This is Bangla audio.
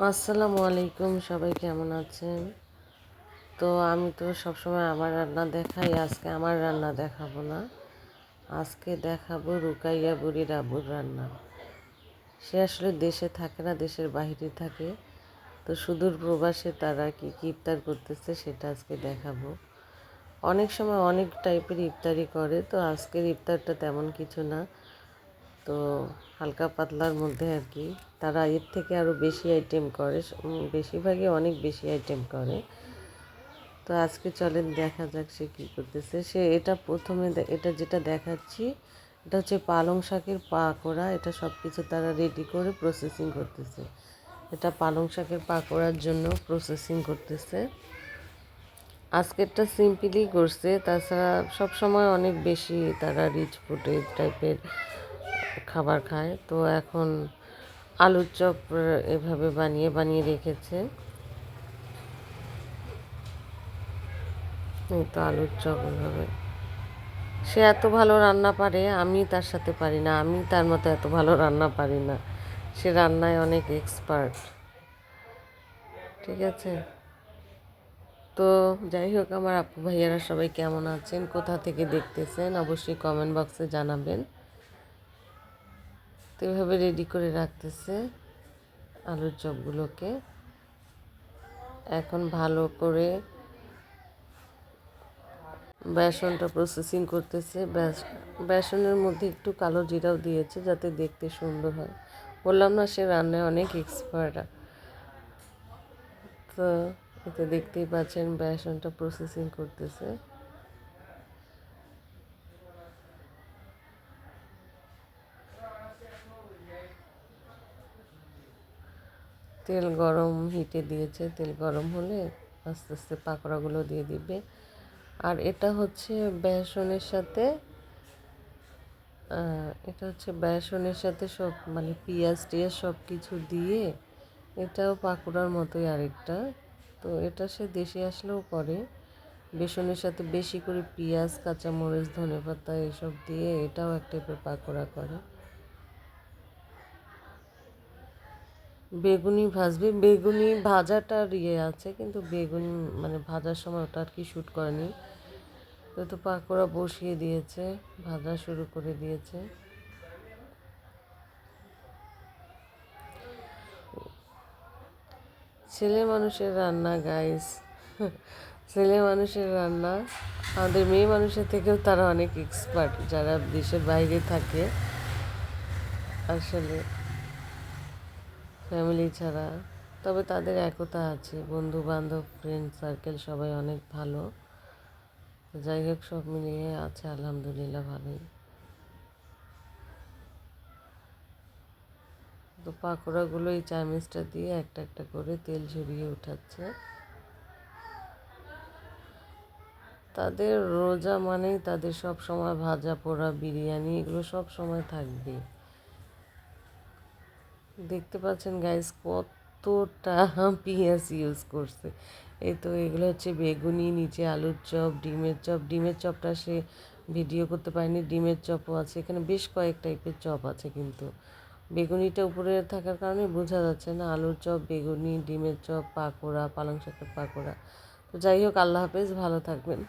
আসসালামু আলাইকুম, সবাই কেমন আছেন? তো আমি তো সবসময় আমার রান্না দেখাই, আজকে আমার রান্না দেখাবো না। আজকে দেখাবো রুকাইয়া বুড়ির আব্বুর রান্না। সে আসলে দেশে থাকে না, দেশের বাইরে থাকে। তো সুদূর প্রবাসে তারা কি কি ইফতার করতেছে সেটা আজকে দেখাবো। অনেক সময় অনেক টাইপের ইফতারি করে, তো আজকের ইফতারটা তেমন কিছু না। তো হালকা পাতলার মধ্যে আর কি। তারা এর থেকে আরও বেশি আইটেম করে, বেশিরভাগই অনেক বেশি আইটেম করে। তো আজকে চলেন দেখা যাক সে কী করতেছে। সে এটা প্রথমে এটা যেটা দেখাচ্ছি, এটা হচ্ছে পালং শাকের পাকোড়া। এটা সব কিছু তারা রেডি করে প্রসেসিং করতেছে। এটা পালং শাকের পাকোড়ার জন্য প্রসেসিং করতেছে। আজকেরটা সিম্পলি করছে, তাছাড়া সব সময় অনেক বেশি তারা রিচ ফুডের টাইপের খাবার খায়। তো এখন আলুর চপ এভাবে বানিয়ে বানিয়ে রেখেছে। এই তো আলুর চপ এভাবে। সে এত ভালো রান্না পারে, আমি তার সাথে পারি না, আমি তার মতো এত ভালো রান্না পারি না। সে রান্নায় অনেক এক্সপার্ট। ঠিক আছে। তো যাই হোক, আমার আপু ভাইয়ারা সবাই কেমন আছেন, কোথা থেকে দেখতেছেন অবশ্যই কমেন্ট বক্সে জানাবেন। তো এভাবে রেডি করে রাখতেছে আলুর চপগুলোকে। এখন ভালো করে বেসনটা প্রসেসিং করতেছে। বেসনের মধ্যে একটু কালো জিরাও দিয়েছে যাতে দেখতে সুন্দর হয়। বললাম না, সে রান্নায় অনেক এক্সপার্ট। তো এতে দেখতেই পাচ্ছেন বেসনটা প্রসেসিং করতেছে। তেল গরম হিটে দিয়েছে, তেল গরম হলে আস্তে আস্তে পাকোড়াগুলো দিয়ে দিবে। আর এটা হচ্ছে বেসনের সাথে সব মানে পেঁয়াজ টিয়াজ সব কিছু দিয়ে, এটাও পাকোড়ার মতোই আরেকটা। তো এটা সে দেশে আসলেও করে, বেসনের সাথে বেশি করে পেঁয়াজ, কাঁচামরিচ, ধনেপাতা এসব দিয়ে এটাও এক টাইপের পাকোড়া করে। বেগুনি ভাজবে, বেগুনি ভাজাটার আছে, কিন্তু বেগুনি মানে ভাজার সময় ওটা আর কি শ্যুট করেনি। তো পাকোড়া বসিয়ে দিয়েছে, ভাজা শুরু করে দিয়েছে। ছেলে মানুষের রান্না গাইস, ছেলে মানুষের রান্না। আমাদের মেয়ে মানুষের থেকেও তারা অনেক এক্সপার্ট, যারা দেশের বাইরে থাকে। আসলে ফ্যামিলি ছাড়া, তবে তাদের একতা আছে, বন্ধু বান্ধব, ফ্রেন্ড সার্কেল সবাই অনেক ভালো। যাই হোক, সব মিলিয়ে আছে আলহামদুলিল্লাহ ভালোই। তো পাকোড়াগুলো এই চামিচটা দিয়ে একটা একটা করে তেল ঝরিয়ে উঠাচ্ছে। তাদের রোজা মানেই তাদের সব সময় ভাজা পোড়া, বিরিয়ানি এগুলো সব সময় থাকবে। দেখতে পাচ্ছেন গাইস কতটা পেঁয়াজ ইউজ করছে। এই তো এগুলো হচ্ছে বেগুনি, নিচে আলুর চপ, ডিমের চপ। ডিমের চপটা সে ভিডিও করতে পারেনি, ডিমের চপও আছে এখানে, বেশ কয়েক টাইপের চপ আছে। কিন্তু বেগুনিটা উপরে থাকার কারণে বোঝা যাচ্ছে না। আলুর চপ, বেগুনি, ডিমের চপ, পাকোড়া, পালং শাকের পাকোড়া। তো যাই হোক, আল্লাহ হাফেজ, ভালো থাকবেন।